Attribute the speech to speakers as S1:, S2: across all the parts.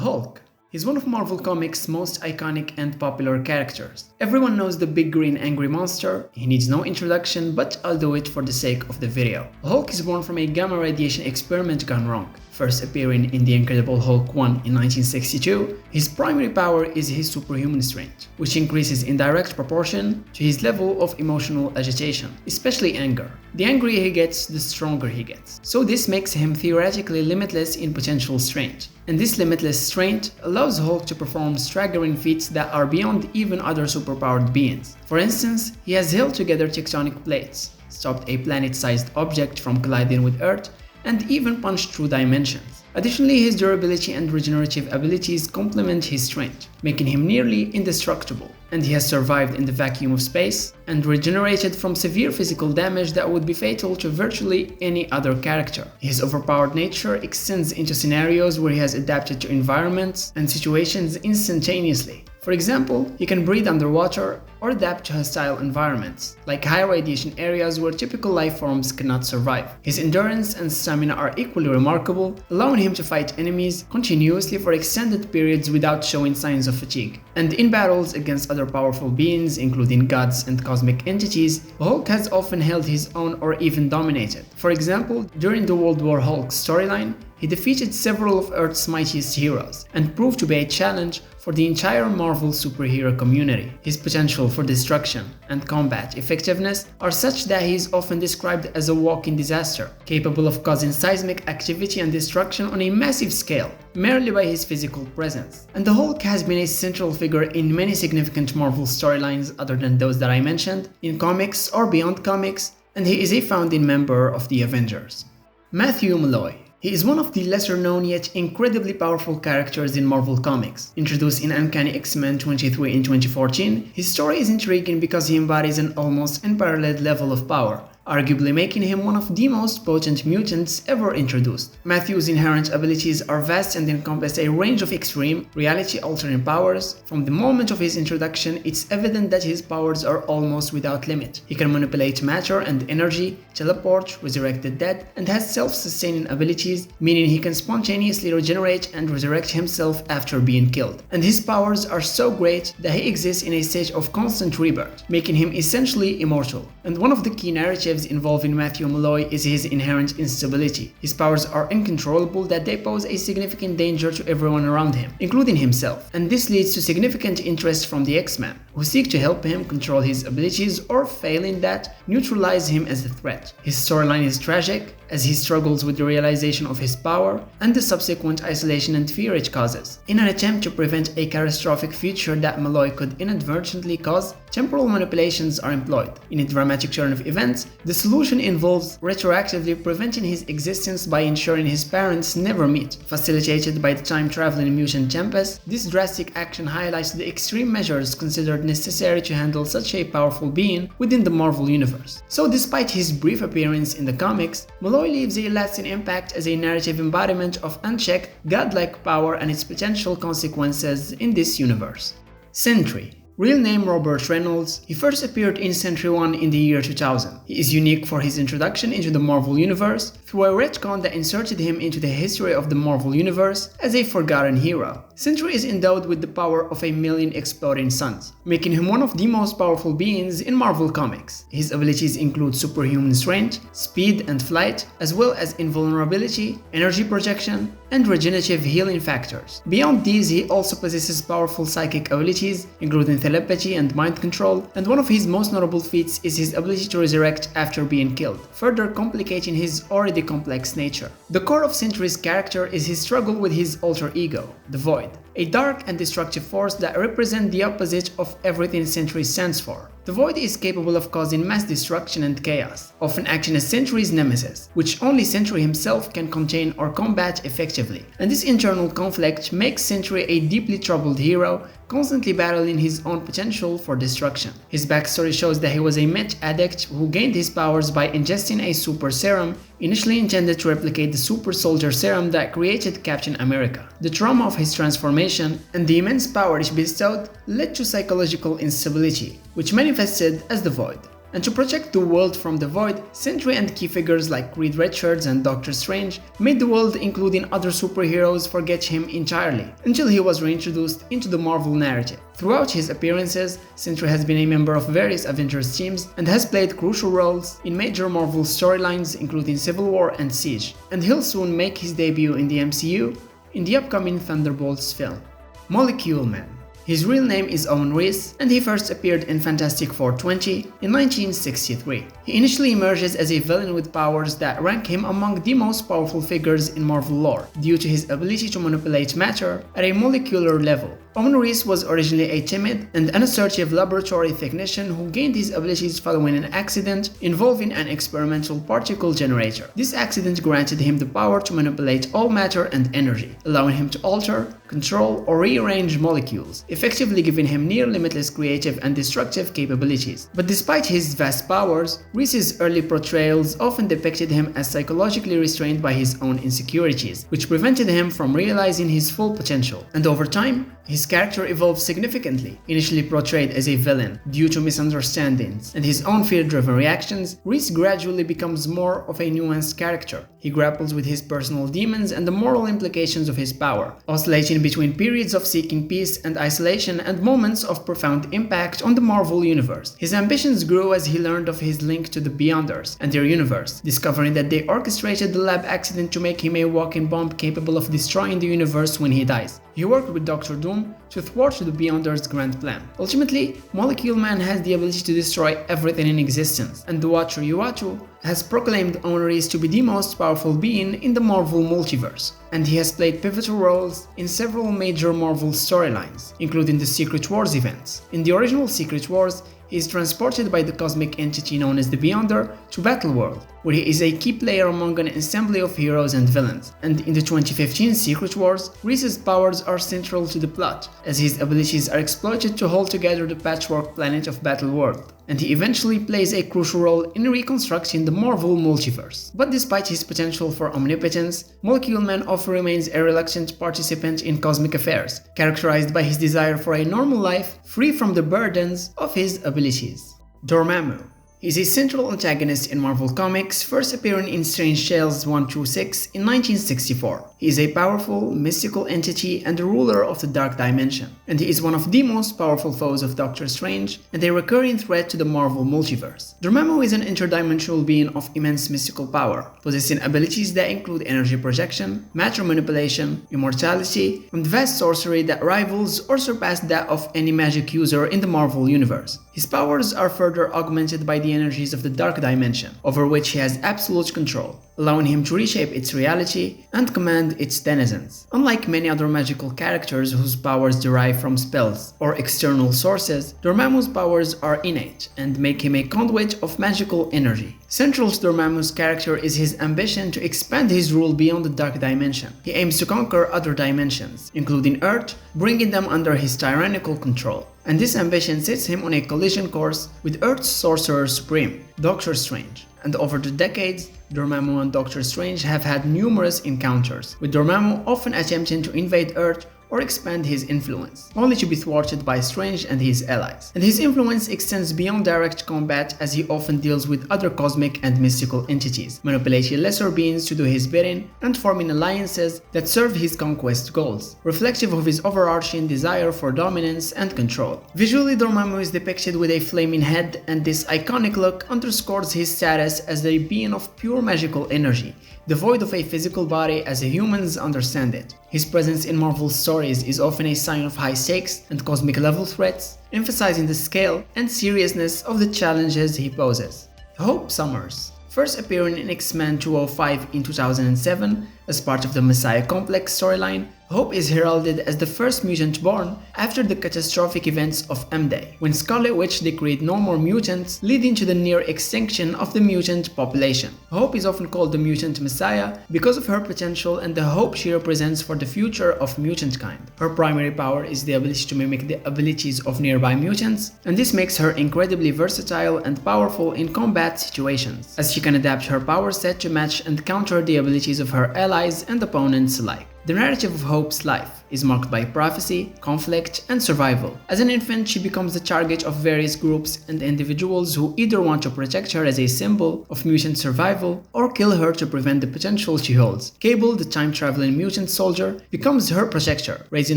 S1: Hulk. He's one of Marvel Comics' most iconic and popular characters. Everyone knows the big green angry monster, he needs no introduction, but I'll do it for the sake of the video. Hulk is born from a gamma radiation experiment gone wrong. First appearing in The Incredible Hulk 1 in 1962, his primary power is his superhuman strength, which increases in direct proportion to his level of emotional agitation, especially anger. The angrier he gets, the stronger he gets. So this makes him theoretically limitless in potential strength. And this limitless strength allows Hulk to perform staggering feats that are beyond even other superpowered beings. For instance, he has held together tectonic plates, stopped a planet-sized object from colliding with Earth, and even punched through dimensions. Additionally, his durability and regenerative abilities complement his strength, making him nearly indestructible. And he has survived in the vacuum of space and regenerated from severe physical damage that would be fatal to virtually any other character. His overpowered nature extends into scenarios where he has adapted to environments and situations instantaneously. For example, he can breathe underwater or adapt to hostile environments, like high radiation areas where typical life forms cannot survive. His endurance and stamina are equally remarkable, allowing him to fight enemies continuously for extended periods without showing signs of fatigue. And in battles against other powerful beings, including gods and cosmic entities, Hulk has often held his own or even dominated. For example, during the World War Hulk storyline, he defeated several of Earth's mightiest heroes and proved to be a challenge for the entire Marvel superhero community. His potential for destruction and combat effectiveness are such that he is often described as a walking disaster, capable of causing seismic activity and destruction on a massive scale, merely by his physical presence. And the Hulk has been a central figure in many significant Marvel storylines other than those that I mentioned, in comics or beyond comics, and he is a founding member of the Avengers. Matthew Malloy. He is one of the lesser-known yet incredibly powerful characters in Marvel Comics. Introduced in Uncanny X-Men 23 in 2014, his story is intriguing because he embodies an almost unparalleled level of power, arguably making him one of the most potent mutants ever introduced. Matthew's inherent abilities are vast and encompass a range of extreme, reality-altering powers. From the moment of his introduction, it's evident that his powers are almost without limit. He can manipulate matter and energy, teleport, resurrect the dead, and has self-sustaining abilities, meaning he can spontaneously regenerate and resurrect himself after being killed. And his powers are so great that he exists in a state of constant rebirth, making him essentially immortal. And one of the key narratives involving Matthew Malloy is his inherent instability. His powers are uncontrollable that they pose a significant danger to everyone around him, including himself. And this leads to significant interest from the X-Men, who seek to help him control his abilities or, failing that, neutralize him as a threat. His storyline is tragic, as he struggles with the realization of his power and the subsequent isolation and fear it causes. In an attempt to prevent a catastrophic future that Malloy could inadvertently cause, temporal manipulations are employed. In a dramatic turn of events, the solution involves retroactively preventing his existence by ensuring his parents never meet. Facilitated by the time-traveling mutant Tempest, this drastic action highlights the extreme measures considered necessary to handle such a powerful being within the Marvel Universe. So despite his brief appearance in the comics, Malloy leaves a lasting impact as a narrative embodiment of unchecked, godlike power and its potential consequences in this universe. Sentry. Real name Robert Reynolds, he first appeared in Sentry 1 in the year 2000. He is unique for his introduction into the Marvel Universe through a retcon that inserted him into the history of the Marvel Universe as a forgotten hero. Sentry is endowed with the power of 1,000,000 exploding suns, making him one of the most powerful beings in Marvel Comics. His abilities include superhuman strength, speed and flight, as well as invulnerability, energy projection, and regenerative healing factors. Beyond these, he also possesses powerful psychic abilities, including telepathy and mind control, and one of his most notable feats is his ability to resurrect after being killed, further complicating his already complex nature. The core of Sentry's character is his struggle with his alter ego, the Void, a dark and destructive force that represents the opposite of everything Sentry stands for. The Void is capable of causing mass destruction and chaos, often acting as Sentry's nemesis, which only Sentry himself can contain or combat effectively. And this internal conflict makes Sentry a deeply troubled hero, constantly battling his own potential for destruction. His backstory shows that he was a meth addict who gained his powers by ingesting a super serum, initially intended to replicate the super soldier serum that created Captain America. The trauma of his transformation and the immense power it bestowed led to psychological instability, which manifested as the Void. And to protect the world from the Void, Sentry and key figures like Reed Richards and Doctor Strange made the world, including other superheroes, forget him entirely, until he was reintroduced into the Marvel narrative. Throughout his appearances, Sentry has been a member of various Avengers teams and has played crucial roles in major Marvel storylines including Civil War and Siege, and he'll soon make his debut in the MCU in the upcoming Thunderbolts film. Molecule Man. His real name is Owen Reese, and he first appeared in Fantastic Four 20 in 1963. He initially emerges as a villain with powers that rank him among the most powerful figures in Marvel lore, due to his ability to manipulate matter at a molecular level. Owen Reese was originally a timid and unassertive laboratory technician who gained his abilities following an accident involving an experimental particle generator. This accident granted him the power to manipulate all matter and energy, allowing him to alter, control, or rearrange molecules, effectively giving him near-limitless creative and destructive capabilities. But despite his vast powers, Reese's early portrayals often depicted him as psychologically restrained by his own insecurities, which prevented him from realizing his full potential. And over time, his character evolved significantly. Initially portrayed as a villain due to misunderstandings and his own fear-driven reactions, Reese gradually becomes more of a nuanced character. He grapples with his personal demons and the moral implications of his power, oscillating between periods of seeking peace and isolation and moments of profound impact on the Marvel Universe. His ambitions grew as he learned of his link to the Beyonders and their universe, discovering that they orchestrated the lab accident to make him a walking bomb capable of destroying the universe when he dies. He worked with Dr. Doom to thwart the Beyonders' grand plan. Ultimately, Molecule Man has the ability to destroy everything in existence, and the Watcher Uatu has proclaimed Owen Reese to be the most powerful being in the Marvel multiverse, and he has played pivotal roles in several major Marvel storylines, including the Secret Wars events. In the original Secret Wars, he is transported by the cosmic entity known as the Beyonder to Battleworld, where he is a key player among an assembly of heroes and villains. And in the 2015 Secret Wars, Reese's powers are central to the plot, as his abilities are exploited to hold together the patchwork planet of Battleworld, and he eventually plays a crucial role in reconstructing the Marvel multiverse. But despite his potential for omnipotence, Molecule Man often remains a reluctant participant in cosmic affairs, characterized by his desire for a normal life free from the burdens of his abilities. Dormammu. He is a central antagonist in Marvel Comics, first appearing in Strange Tales 1-6 in 1964. He is a powerful, mystical entity and the ruler of the Dark Dimension, and he is one of the most powerful foes of Doctor Strange and a recurring threat to the Marvel multiverse. Dormammu is an interdimensional being of immense mystical power, possessing abilities that include energy projection, matter manipulation, immortality, and vast sorcery that rivals or surpasses that of any magic user in the Marvel universe. His powers are further augmented by the energies of the Dark Dimension, over which he has absolute control, allowing him to reshape its reality and command its denizens. Unlike many other magical characters whose powers derive from spells or external sources, Dormammu's powers are innate and make him a conduit of magical energy. Central to Dormammu's character is his ambition to expand his rule beyond the Dark Dimension. He aims to conquer other dimensions, including Earth, bringing them under his tyrannical control. And this ambition sets him on a collision course with Earth's Sorcerer Supreme, Doctor Strange. And over the decades, Dormammu and Doctor Strange have had numerous encounters, with Dormammu often attempting to invade Earth or expand his influence, only to be thwarted by Strange and his allies. And his influence extends beyond direct combat, as he often deals with other cosmic and mystical entities, manipulating lesser beings to do his bidding and forming alliances that serve his conquest goals, reflective of his overarching desire for dominance and control. Visually, Dormammu is depicted with a flaming head, and this iconic look underscores his status as a being of pure magical energy, devoid of a physical body as humans understand it. His presence in Marvel's stories is often a sign of high stakes and cosmic level threats, emphasizing the scale and seriousness of the challenges he poses. Hope Summers. First appearing in X-Men 205 in 2007 as part of the Messiah Complex storyline, Hope is heralded as the first mutant born after the catastrophic events of M-Day, when Scarlet Witch decreed no more mutants, leading to the near extinction of the mutant population. Hope is often called the Mutant Messiah because of her potential and the hope she represents for the future of mutant kind. Her primary power is the ability to mimic the abilities of nearby mutants, and this makes her incredibly versatile and powerful in combat situations, as she can adapt her power set to match and counter the abilities of her allies and opponents alike. The narrative of Hope's life is marked by prophecy, conflict, and survival. As an infant, she becomes the target of various groups and individuals who either want to protect her as a symbol of mutant survival or kill her to prevent the potential she holds. Cable, the time-traveling mutant soldier, becomes her protector, raising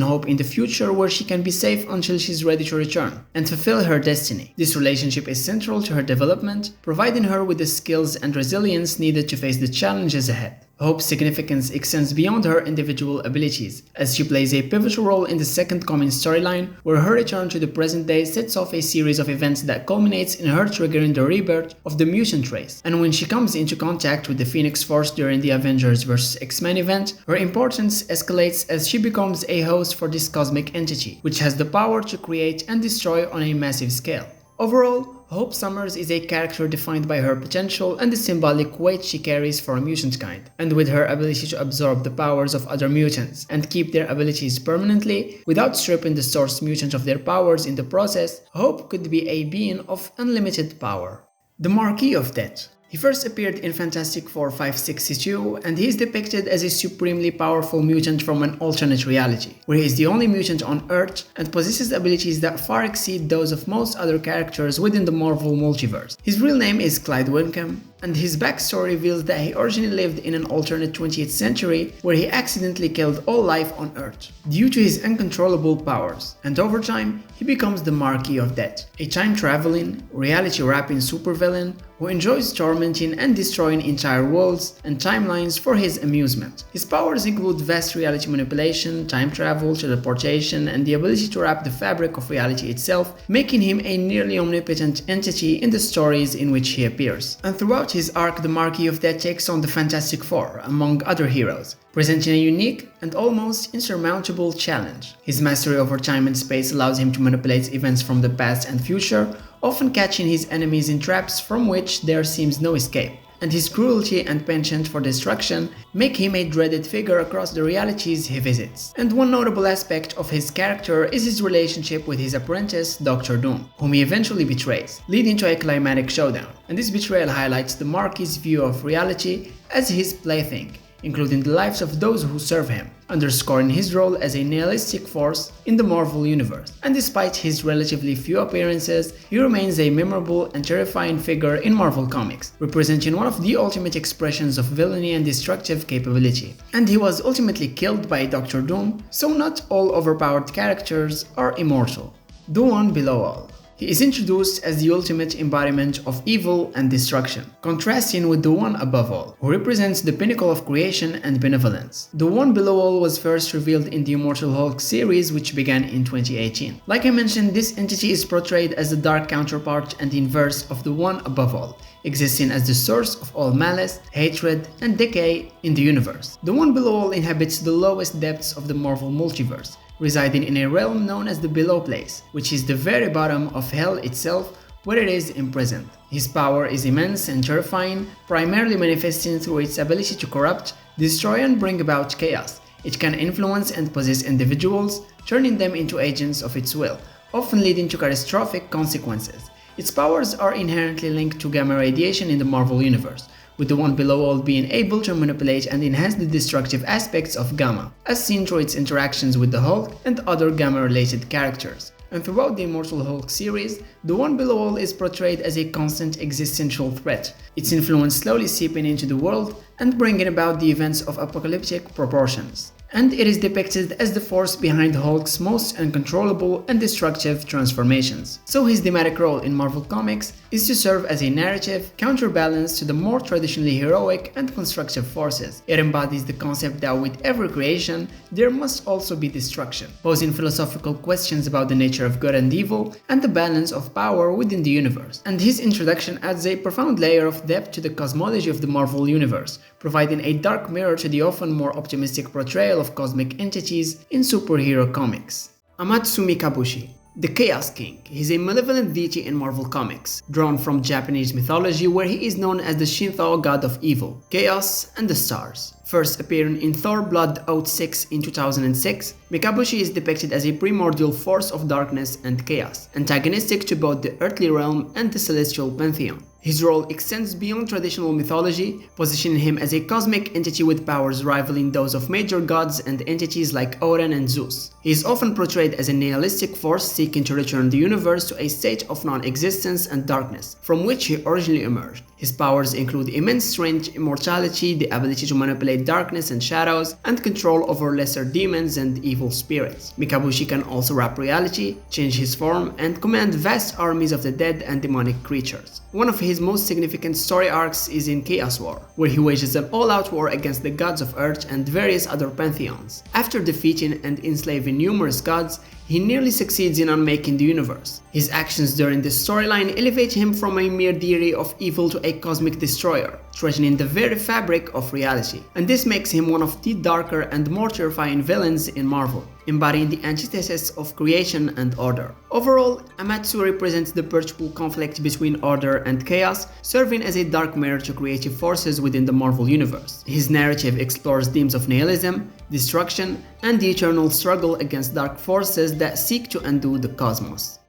S1: Hope in the future where she can be safe until she's ready to return and fulfill her destiny. This relationship is central to her development, providing her with the skills and resilience needed to face the challenges ahead. Hope's significance extends beyond her individual abilities, as she plays a pivotal role in the Second Coming storyline, where her return to the present day sets off a series of events that culminates in her triggering the rebirth of the mutant race. And when she comes into contact with the Phoenix Force during the Avengers vs. X-Men event, her importance escalates as she becomes a host for this cosmic entity, which has the power to create and destroy on a massive scale. Overall, Hope Summers is a character defined by her potential and the symbolic weight she carries for a mutant kind, and with her ability to absorb the powers of other mutants and keep their abilities permanently without stripping the source mutant of their powers in the process, Hope could be a being of unlimited power. The Marquis of Death. He first appeared in Fantastic Four 562, and he is depicted as a supremely powerful mutant from an alternate reality, where he is the only mutant on Earth and possesses abilities that far exceed those of most other characters within the Marvel multiverse. His real name is Clyde Wickham, and his backstory reveals that he originally lived in an alternate 20th century where he accidentally killed all life on Earth due to his uncontrollable powers, and over time he becomes the Marquis of Death, a time-traveling, reality-wrapping supervillain who enjoys tormenting and destroying entire worlds and timelines for his amusement. His powers include vast reality manipulation, time travel, teleportation, and the ability to wrap the fabric of reality itself, making him a nearly omnipotent entity in the stories in which he appears. And throughout his arc, the Marquis of Death takes on the Fantastic Four, among other heroes, presenting a unique and almost insurmountable challenge. His mastery over time and space allows him to manipulate events from the past and future, often catching his enemies in traps from which there seems no escape. And his cruelty and penchant for destruction make him a dreaded figure across the realities he visits. And one notable aspect of his character is his relationship with his apprentice, Dr. Doom, whom he eventually betrays, leading to a climatic showdown. And this betrayal highlights the Marquis' view of reality as his plaything, including the lives of those who serve him, underscoring his role as a nihilistic force in the Marvel Universe. And despite his relatively few appearances, he remains a memorable and terrifying figure in Marvel Comics, representing one of the ultimate expressions of villainy and destructive capability. And he was ultimately killed by Dr. Doom, so not all overpowered characters are immortal. The One Below All. He is introduced as the ultimate embodiment of evil and destruction, contrasting with the One Above All, who represents the pinnacle of creation and benevolence. The One Below All was first revealed in the Immortal Hulk series, which began in 2018. Like I mentioned, this entity is portrayed as the dark counterpart and inverse of the One Above All, existing as the source of all malice, hatred, and decay in the universe. The One Below All inhabits the lowest depths of the Marvel multiverse, residing in a realm known as the Below Place, which is the very bottom of hell itself, where it is imprisoned. His power is immense and terrifying, primarily manifesting through its ability to corrupt, destroy, and bring about chaos. It can influence and possess individuals, turning them into agents of its will, often leading to catastrophic consequences. Its powers are inherently linked to gamma radiation in the Marvel Universe, with the One Below All being able to manipulate and enhance the destructive aspects of gamma, as seen through its interactions with the Hulk and other gamma-related characters. And throughout the Immortal Hulk series, the One Below All is portrayed as a constant existential threat, its influence slowly seeping into the world and bringing about the events of apocalyptic proportions. And it is depicted as the force behind Hulk's most uncontrollable and destructive transformations. So his thematic role in Marvel Comics is to serve as a narrative counterbalance to the more traditionally heroic and constructive forces. It embodies the concept that with every creation, there must also be destruction, posing philosophical questions about the nature of good and evil and the balance of power within the universe. And his introduction adds a profound layer of depth to the cosmology of the Marvel Universe, providing a dark mirror to the often more optimistic portrayal of cosmic entities in superhero comics. Amatsumi Kabushi. The Chaos King. He's a malevolent deity in Marvel Comics, drawn from Japanese mythology where he is known as the Shinto god of evil, chaos, and the stars. First appearing in Thor Blood Oath 6 in 2006, Mikabushi is depicted as a primordial force of darkness and chaos, antagonistic to both the earthly realm and the celestial pantheon. His role extends beyond traditional mythology, positioning him as a cosmic entity with powers rivaling those of major gods and entities like Odin and Zeus. He is often portrayed as a nihilistic force seeking to return the universe to a state of non-existence and darkness, from which he originally emerged. His powers include immense strength, immortality, the ability to manipulate darkness and shadows, and control over lesser demons and evil spirits. Mikabushi can also wrap reality, change his form, and command vast armies of the dead and demonic creatures. One of his most significant story arcs is in Chaos War, where he wages an all-out war against the gods of Earth and various other pantheons. After defeating and enslaving numerous gods, he nearly succeeds in unmaking the universe. His actions during this storyline elevate him from a mere deity of evil to a cosmic destroyer, threatening the very fabric of reality. And this makes him one of the darker and more terrifying villains in Marvel, embodying the antithesis of creation and order. Overall, Amatsu represents the perpetual conflict between order and chaos, serving as a dark mirror to creative forces within the Marvel Universe. His narrative explores themes of nihilism, destruction, and the eternal struggle against dark forces that seek to undo the cosmos.